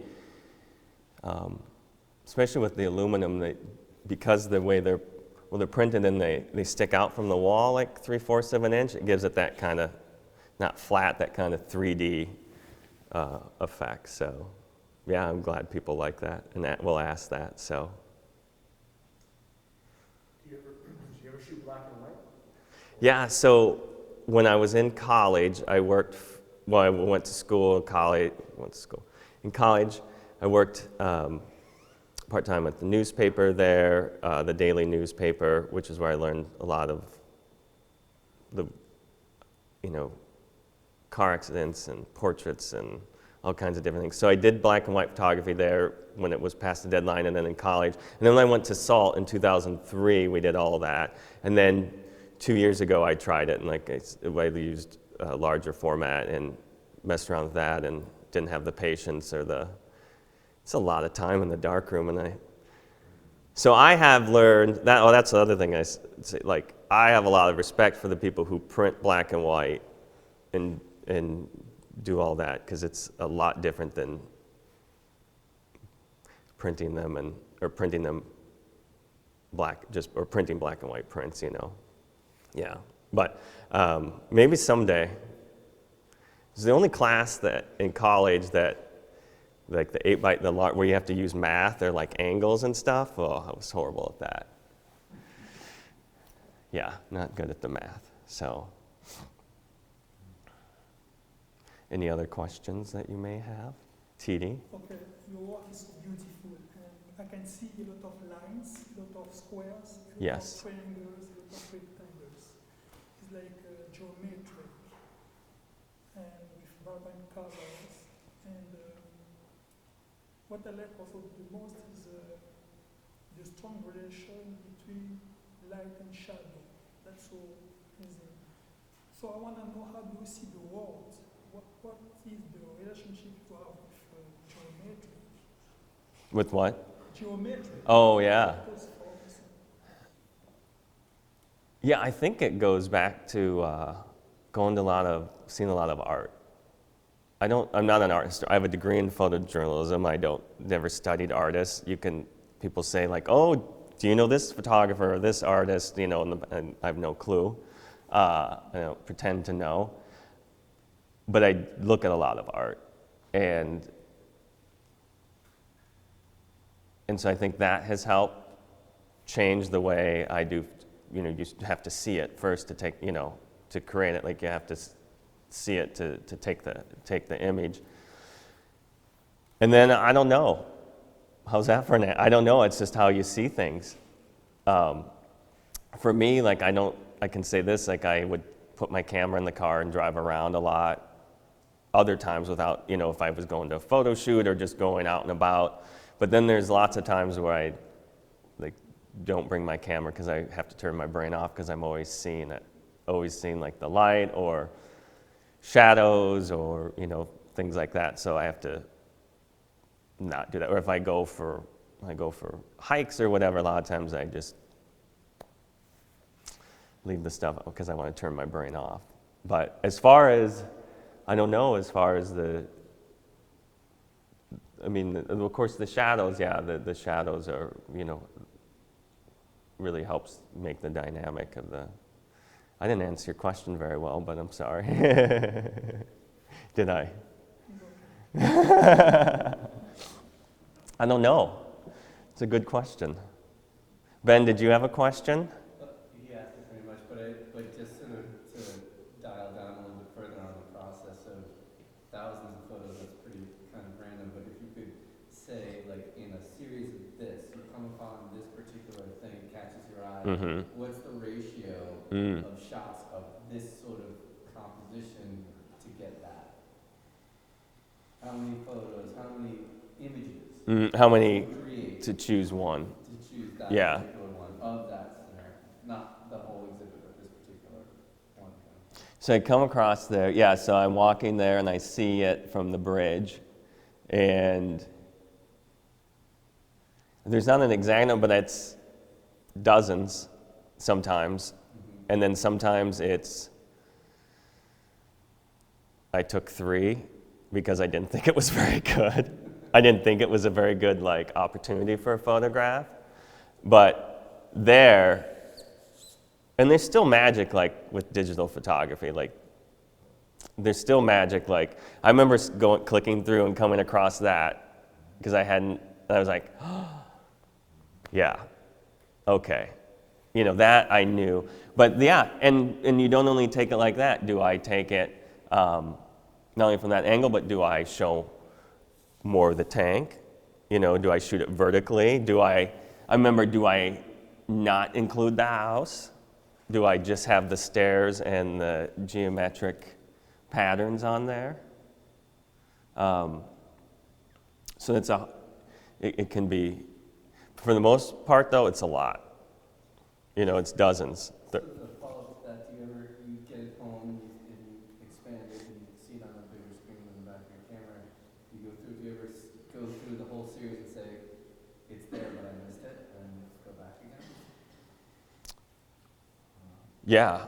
especially with the aluminum, because the way they're printed and they stick out from the wall like 3/4 of an inch, it gives it that kind of, not flat, that kind of 3D effect. So, yeah, I'm glad people like that and that will ask that. So. Did you ever shoot black and white? Yeah, so when I was in college, I worked, well, I went to school, In college, I worked part-time at the newspaper there, the daily newspaper, which is where I learned a lot of the, car accidents and portraits and all kinds of different things. So I did black and white photography there when it was past the deadline, and then in college. And then when I went to SALT in 2003, we did all that. And then 2 years ago, I tried it, and I used a larger format and messed around with that and didn't have the patience or it's a lot of time in the darkroom. So I have learned that, that's the other thing I say, like, I have a lot of respect for the people who print black and white and do all that, because it's a lot different than printing them printing them printing black and white prints, Yeah, but maybe someday. It's the only class that in college that, like the 8x, where you have to use math or like angles and stuff. Oh, I was horrible at that. Yeah, not good at the math. So, any other questions that you may have? TD? Okay, your work is beautiful, and I can see a lot of lines, a lot of squares, a lot Yes. of triangles, a lot of rectangles. It's like geometric, and with vibrant colors. And what I like also the most is the strong relation between light and shadow. That's so amazing. So I want to know, how do you see the world? What is the relationship you have with geometry? With what? Geometry. Oh, yeah. Yeah, I think it goes back to seeing a lot of art. I'm not an artist. I have a degree in photojournalism. Never studied artists. People say like, oh, do you know this photographer or this artist? And I have no clue. I don't pretend to know. But I look at a lot of art. And so I think that has helped change the way I do. You have to see it first to take, to create it. Like you have to see it to take the image. And then I don't know. How's that for an? I don't know. It's just how you see things. For me, like I can say this. Like I would put my camera in the car and drive around a lot. Other times without, if I was going to a photo shoot or just going out and about. But then there's lots of times where I don't bring my camera because I have to turn my brain off because I'm always seeing like the light or shadows or things like that. So I have to not do that. Or if I go for hikes or whatever, a lot of times I just leave the stuff because I want to turn my brain off. But as far as I don't know, as far as of course the shadows, yeah, the shadows are, really helps make the dynamic of I didn't answer your question very well, but I'm sorry. Did I? I don't know. It's a good question. Ben, did you have a question? He asked it pretty much, but just to dial down a little bit further on the process of thousands of photos, that's pretty kind of random, but if you could say, like, in a series of this, you come upon this particular thing, it catches your eye, what's the ratio of shots of this sort of composition to get that? How many photos, how many images? How many create to choose one? to choose that Yeah. particular one of that scenario, not the whole exhibit, but this particular one. So I come across there, yeah, so I'm walking there and I see it from the bridge, and There's not an exact number, but it's dozens sometimes. And then sometimes it's, I took 3 because I didn't think it was very good. I didn't think it was a very good like opportunity for a photograph. But there, and there's still magic like with digital photography, like there's still magic. Like I remember clicking through and coming across that because I was like, oh, yeah, okay. You know, that I knew. But yeah, and you don't only take it like that. Do I take it not only from that angle, but do I show more of the tank? You know, do I shoot it vertically? Do I not include the house? Do I just have the stairs and the geometric patterns on there? So it can be, for the most part though, it's a lot. You know, it's dozens. So the follow-up to that, you get it home and you expand it and you see it on a bigger screen in the back of your camera. Do you ever go through the whole series and say, it's there but I missed it, and go back again? Yeah,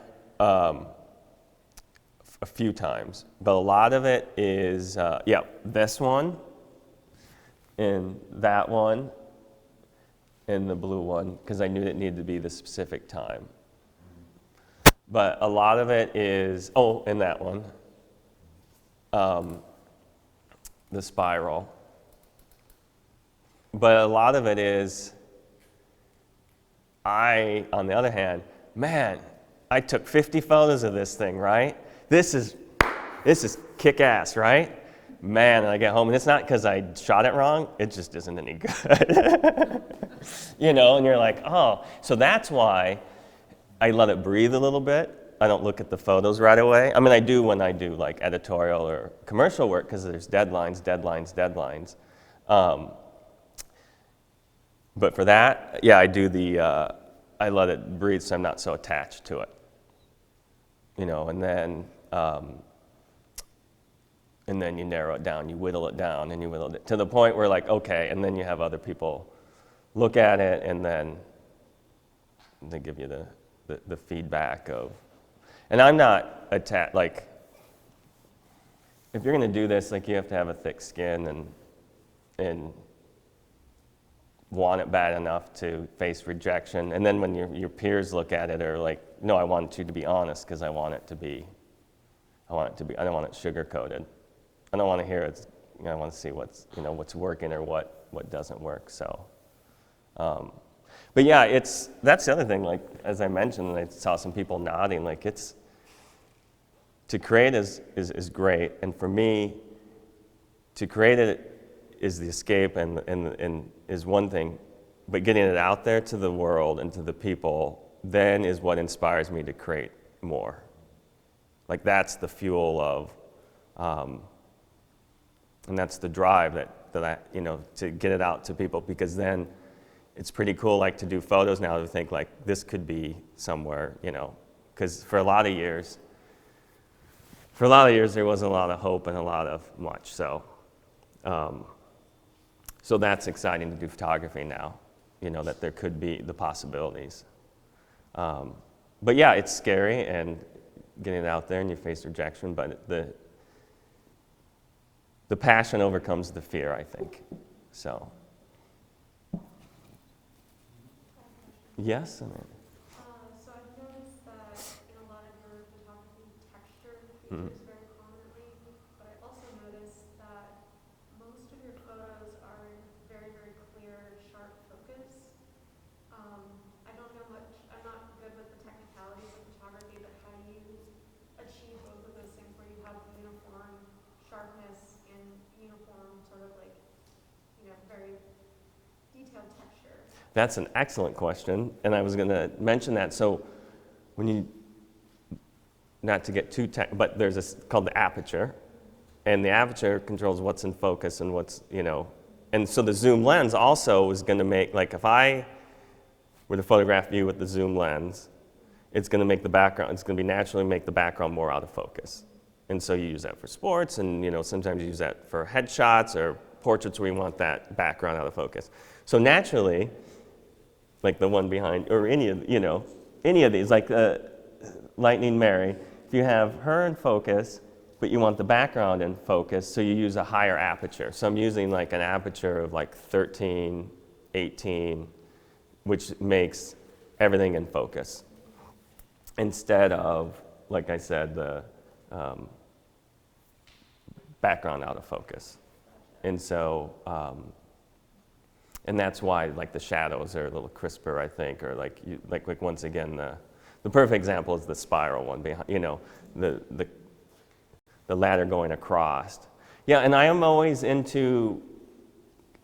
a few times, but a lot of it is, this one, and that one, and the blue one, because I knew it needed to be the specific time. But a lot of it is, and that one, the spiral. But a lot of it is, on the other hand, man, I took 50 photos of this thing, right? This is kick-ass, right? Man, and I get home, and it's not because I shot it wrong, it just isn't any good. You know, and you're like, oh. So that's why I let it breathe a little bit. I don't look at the photos right away. I mean, I do when I do like editorial or commercial work because there's deadlines. But for that, yeah, I do I let it breathe so I'm not so attached to it. You know, and then you narrow it down, you whittle it down, and you whittle it to the point where like, okay, and then you have other people look at it, and then they give you the feedback of, and I'm not attached, like, if you're gonna do this, like you have to have a thick skin and want it bad enough to face rejection, and then when your peers look at it, are like, no, I want you to be honest because I don't want it sugar-coated. I don't want to hear it. You know, I want to see what's working or what doesn't work. So, but yeah, that's the other thing. Like as I mentioned, and I saw some people nodding. Like to create is great, and for me, to create it is the escape and is one thing, but getting it out there to the world and to the people then is what inspires me to create more. Like that's the fuel of. And that's the drive that I, to get it out to people, because then it's pretty cool, like to do photos now to think like this could be somewhere, because for a lot of years there wasn't a lot of hope and a lot of much. So, so that's exciting to do photography now, that there could be the possibilities. But yeah, it's scary and getting it out there and you face rejection, but the passion overcomes the fear, I think. So, yes? So I've noticed that in a lot of your photography, texture features very prominently, but I also noticed that most of your photos are in very, very clear, sharp focus. I don't know much, I'm not good with the technicalities of photography, but how do you achieve both of those things where you have uniform sharpness and uniform sort of like, very detailed texture? That's an excellent question, and I was going to mention that. So when you, not to get too but there's this called the aperture, and the aperture controls what's in focus and what's, and so the zoom lens also is going to make, like if I were to photograph you with the zoom lens, it's going to make the background, it's going to be naturally make the background more out of focus. And so you use that for sports, and sometimes you use that for headshots or portraits where we want that background out of focus. So naturally, like the one behind, or any of, any of these, like Lightning Mary, if you have her in focus, but you want the background in focus, so you use a higher aperture. So I'm using like an aperture of like 13, 18, which makes everything in focus, instead of, like I said, the background out of focus. And so, and that's why like the shadows are a little crisper, I think, or like once again, the perfect example is the spiral one behind, the ladder going across. Yeah, and I am always into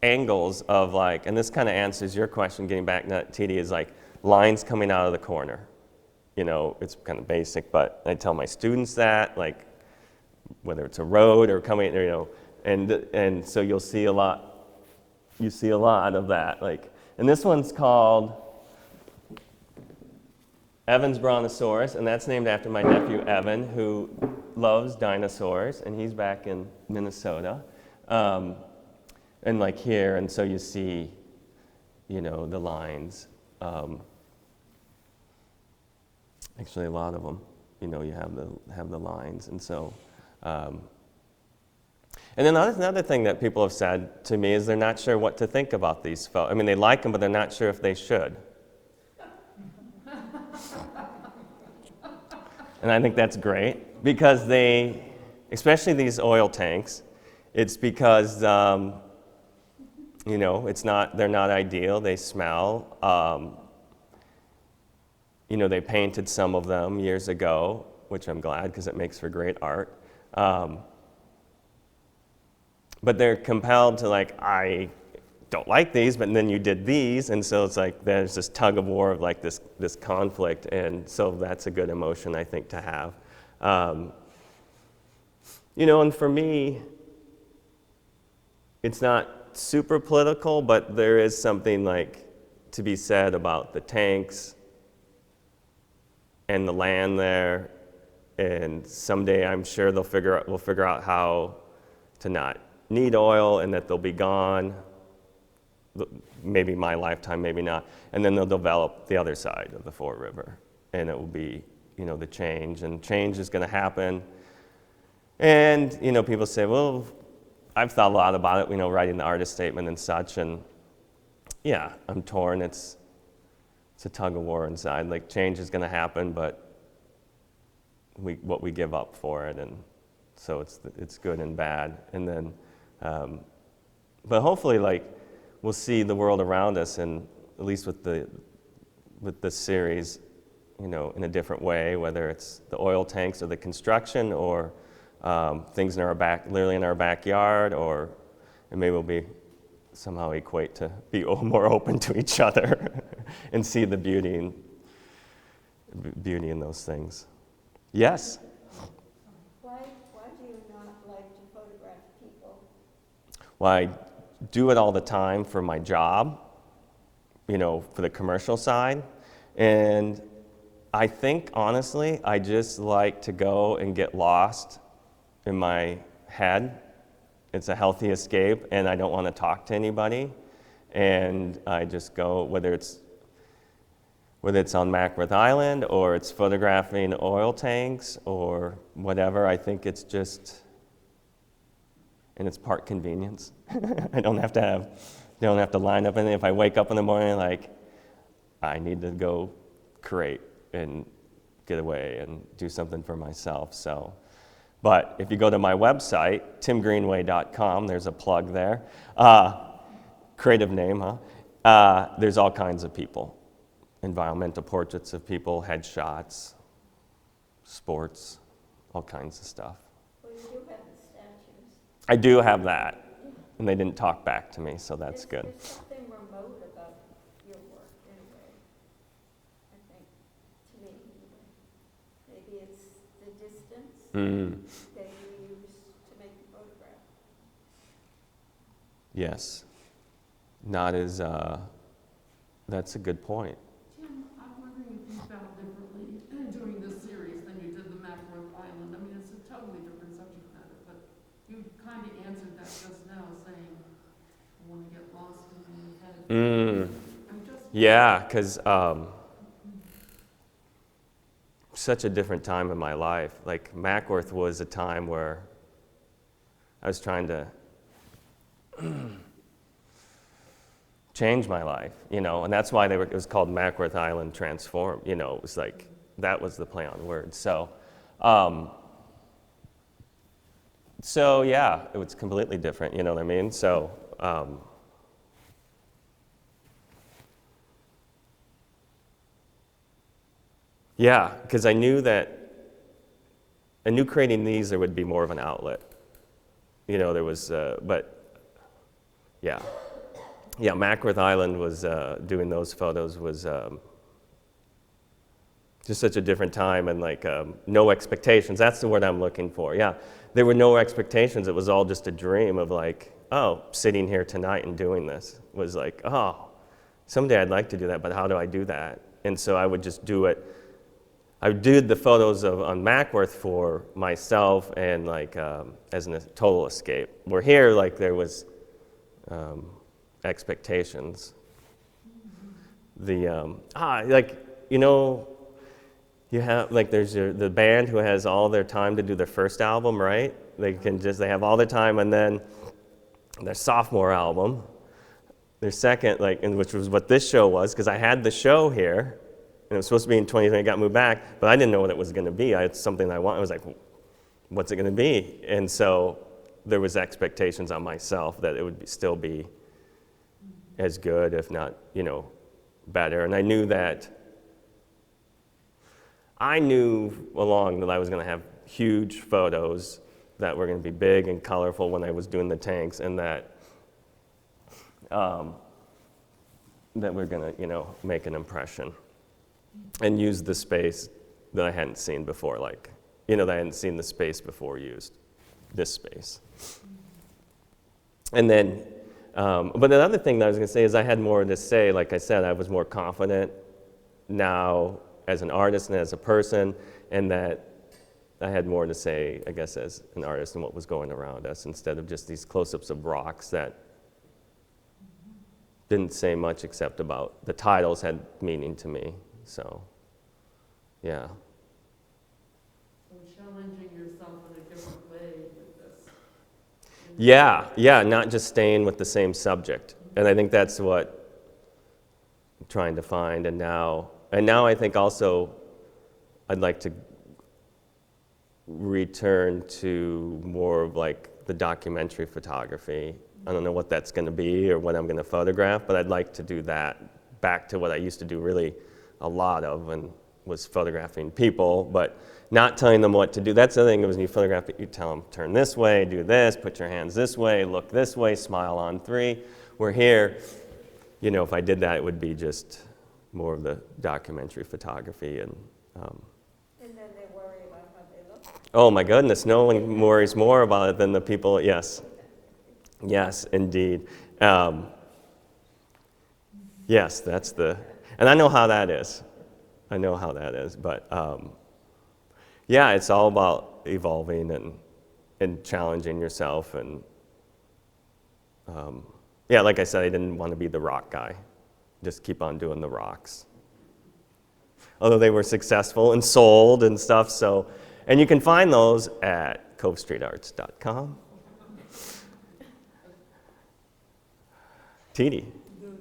angles of like, and this kind of answers your question, getting back to TD, is like lines coming out of the corner. It's kind of basic, but I tell my students that, like, whether it's a road or coming, and so you'll see a lot of that. Like, and this one's called Evan's Brontosaurus, and that's named after my nephew Evan, who loves dinosaurs, and he's back in Minnesota. And like here, and so you see, the lines. Actually, a lot of them, you have the lines, and so. And then another thing that people have said to me is they're not sure what to think about these photos. I mean, they like them, but they're not sure if they should. And I think that's great, because especially these oil tanks, it's because, they're not ideal, they smell. They painted some of them years ago, which I'm glad, because it makes for great art. But they're compelled to, like, I don't like these, but then you did these, and so it's like there's this tug of war of like this conflict, and so that's a good emotion, I think, to have. And for me, it's not super political, but there is something like to be said about the tanks and the land there, and someday I'm sure we'll figure out how to not need oil, and that they'll be gone. Maybe my lifetime, maybe not. And then they'll develop the other side of the Fort River, and it will be, the change. And change is going to happen. And, people say, well, I've thought a lot about it, writing the artist statement and such. And yeah, I'm torn. It's a tug of war inside. Like, change is going to happen, but what we give up for it. And so it's good and bad. And then, but hopefully, like, we'll see the world around us, and at least with this series, in a different way, whether it's the oil tanks or the construction, or things literally in our backyard, or maybe we'll be somehow equate to be more open to each other and see the beauty in those things. Yes? Why do you not like to photograph people? Well, I do it all the time for my job, for the commercial side. And I think, honestly, I just like to go and get lost in my head. It's a healthy escape, and I don't want to talk to anybody. And I just go, whether it's on Mackworth Island, or it's photographing oil tanks, or whatever. I think it's just, and it's part convenience. I don't have to line up, and if I wake up in the morning, like, I need to go create and get away and do something for myself. So, but if you go to my website, timgreenway.com, there's a plug there. Creative name, huh? There's all kinds of people. Environmental portraits of people, headshots, sports, all kinds of stuff. Well, you do have the statues. I do have that, and they didn't talk back to me, so that's good. There's something remote about your work anyway, I think, to me anyway. Maybe it's the distance that you use to make the photograph. Yes. Not as, that's a good point. Tim, I'm wondering if you found differently doing this series than you did the Mackworth Island. I mean, it's a totally different subject matter, but you kind of answered that just now, saying Yeah, because such a different time in my life. Like Mackworth was a time where I was trying to change my life, you know, and that's why it was called Mackworth Island Transform. You know, it was like, that was the play on words. So yeah, it was completely different, you know what I mean? So, yeah, because I knew creating these, there would be more of an outlet. You know, there was, but yeah. Yeah, Mackworth Island was, doing those photos was just such a different time, and like no expectations. That's the word I'm looking for. Yeah, there were no expectations. It was all just a dream of like, oh, sitting here tonight and doing this was like, oh, someday I'd like to do that, but how do I do that? And so I would just do it. I did the photos on Mackworth for myself and like as a total escape. Where here, like there was expectations. The like, you know, you have like there's the band who has all their time to do their first album, right? They have all their time, and then their sophomore album, their second, like, and which was what this show was, because I had the show here, and it was supposed to be in 2020. It got moved back, but I didn't know what it was going to be. I had something I wanted. I was like, what's it going to be? And so there was expectations on myself that it would still be as good, if not, you know, better. And I knew along that I was going to have huge photos that were going to be big and colorful when I was doing the tanks, and that we're going to, you know, make an impression and use the space that I hadn't seen before, like, you know, that I hadn't seen the space before used, this space. And then, but another thing that I was going to say is I had more to say. Like I said, I was more confident now as an artist and as a person, and that I had more to say, I guess, as an artist and what was going around us, instead of just these close-ups of rocks that didn't say much except about the titles had meaning to me. So, yeah. So challenging yourself in a different way with this. Yeah, not just staying with the same subject. And I think that's what I'm trying to find. And now I think also I'd like to return to more of like the documentary photography. I don't know what that's going to be or what I'm going to photograph, but I'd like to do that back to what I used to do really a lot of, and was photographing people, but not telling them what to do. That's the thing, when you photograph it, you tell them, turn this way, do this, put your hands this way, look this way, smile on 3. Where here, you know, if I did that, it would be just more of the documentary photography. And And then they worry about how they look. oh my goodness, no one worries more about it than the people, yes. Yes, indeed. Yes, that's and I know how that is. But yeah, it's all about evolving and challenging yourself. And yeah, like I said, I didn't want to be the rock guy. Just keep on doing the rocks. Although they were successful and sold and stuff, so, and you can find those at covestreetarts.com. TD. The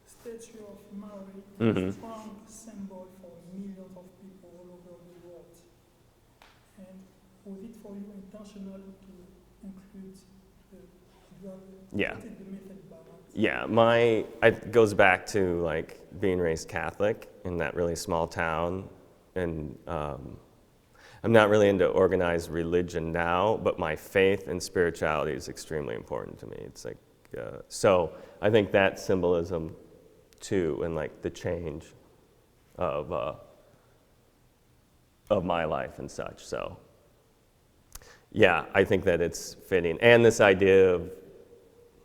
statue of Mary is Mhm. a strong symbol for millions of people all over the world. And was it for you intentional to include Yeah. the method balance? Yeah, it goes back to like being raised Catholic in that really small town, and I'm not really into organized religion now, but my faith and spirituality is extremely important to me. It's like, so I think that symbolism too, and like the change of my life and such. So yeah, I think that it's fitting. And this idea of,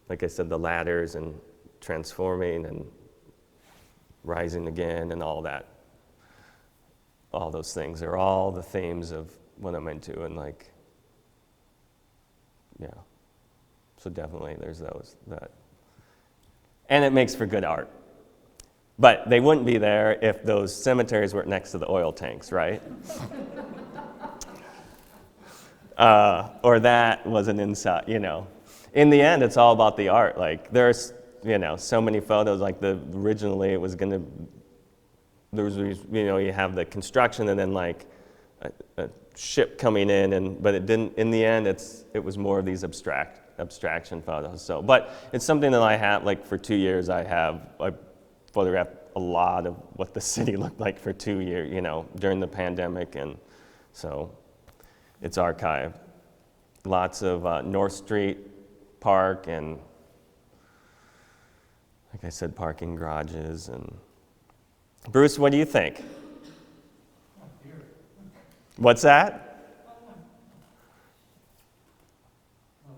like I said, the ladders and transforming and rising again and all that, all those things are all the themes of what I'm into. And like, yeah, so definitely there's that. And it makes for good art. But they wouldn't be there if those cemeteries weren't next to the oil tanks, right? Or that was an inside, you know. In the end, it's all about the art. Like, there's, you know, so many photos, like originally it was going to, there was, you know, you have the construction and then like a ship coming in, but it didn't, in the end, it was more of these abstraction photos. So, but it's something that I have, like for 2 years I photographed a lot of what the city looked like for 2 years, you know, during the pandemic, and so it's archived. Lots of North Street Park and, like I said, parking garages. And Bruce, what do you think? What's that? I'm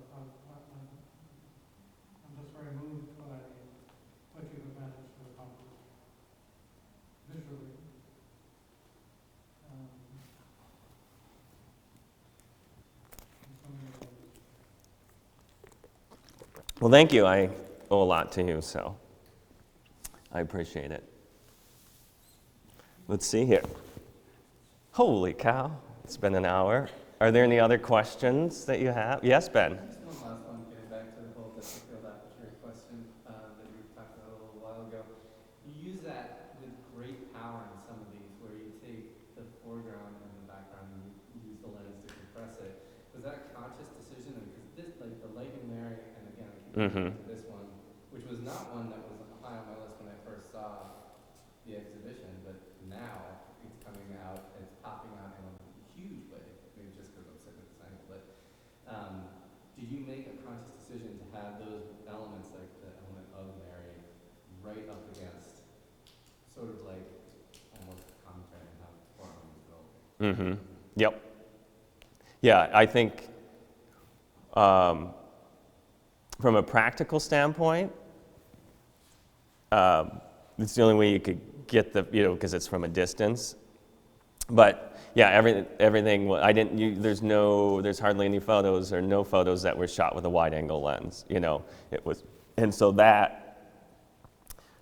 just very moved by what you've managed to accomplish visually. In so many ways. Well, thank you. I owe a lot to you, so I appreciate it. Let's see here. Holy cow, it's been an hour. Are there any other questions that you have? Yes, Ben? Just one last one, getting back to the whole depth of field aperture question that we talked about a little while ago. You use that with great power in some of these, where you take the foreground and the background and you use the lens to compress it. Was that a conscious decision? Because this, like the Lightning Mary, and again, I keep going to this one, which was not one that was high on my list when I first saw the exhibition, but now it's coming out, it's popping out in a huge way, maybe just because I'm sitting at this angle, but did you make a conscious decision to have those elements, like the element of Mary, right up against sort of like almost commentary on how Foreign was developing? Yep. Yeah, I think from a practical standpoint, it's the only way you could get the, you know, because it's from a distance. But yeah, everything. There's hardly any photos or no photos that were shot with a wide-angle lens. You know, it was, and so that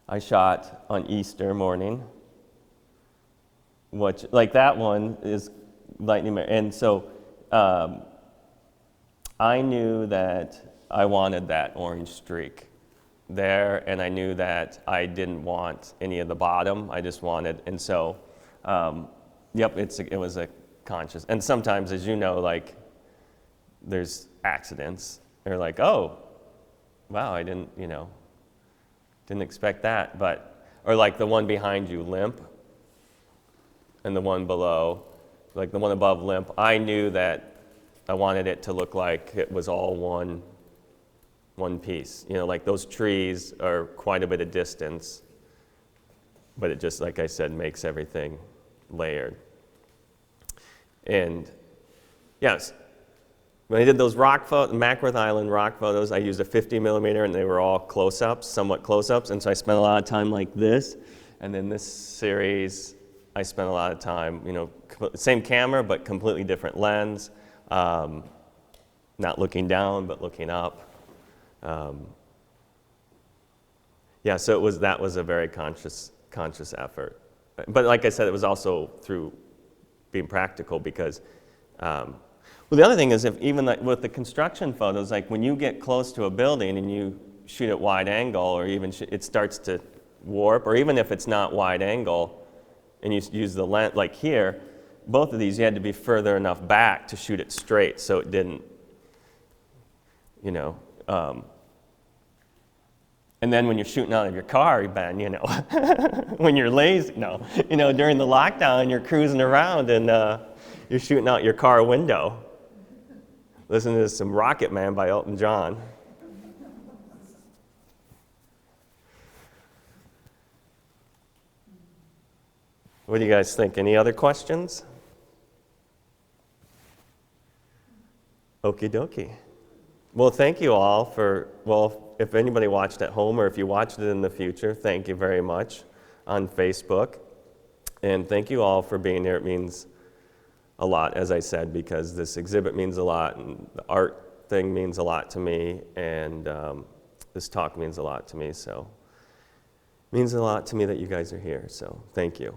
I shot on Easter morning. Which, like that one is Lightning Mary, and so I knew that I wanted that orange streak there, and I knew that I didn't want any of the bottom. I just wanted, and so, yep, it was a conscious. And sometimes, as you know, like there's accidents. They're like, oh, wow, I didn't expect that. But, or like the one behind you, limp, and the one below, like the one above limp. I knew that I wanted it to look like it was all one piece. You know, like those trees are quite a bit of distance, but it just, like I said, makes everything layered. And yes, when I did those Mackworth Island rock photos, I used a 50 millimeter, and they were all close-ups, somewhat close-ups, and so I spent a lot of time like this. And then this series, I spent a lot of time, you know, same camera, but completely different lens, not looking down, but looking up. Yeah, so that was a very conscious effort. But like I said, it was also through being practical, because, well, the other thing is, if even like with the construction photos, like when you get close to a building and you shoot at wide angle, or even it starts to warp, or even if it's not wide angle, and you use the lens, like here, both of these, you had to be further enough back to shoot it straight, so it didn't, you know. And then when you're shooting out of your car, Ben, you know, when you're lazy, no, you know, during the lockdown, you're cruising around and you're shooting out your car window. Listen to some Rocket Man by Elton John. What do you guys think? Any other questions? Okie dokie. Well, thank you all for, well, if anybody watched at home or if you watched it in the future, thank you very much on Facebook. And thank you all for being here. It means a lot, as I said, because this exhibit means a lot, and the art thing means a lot to me, and this talk means a lot to me. So Means a lot to me that you guys are here, so thank you.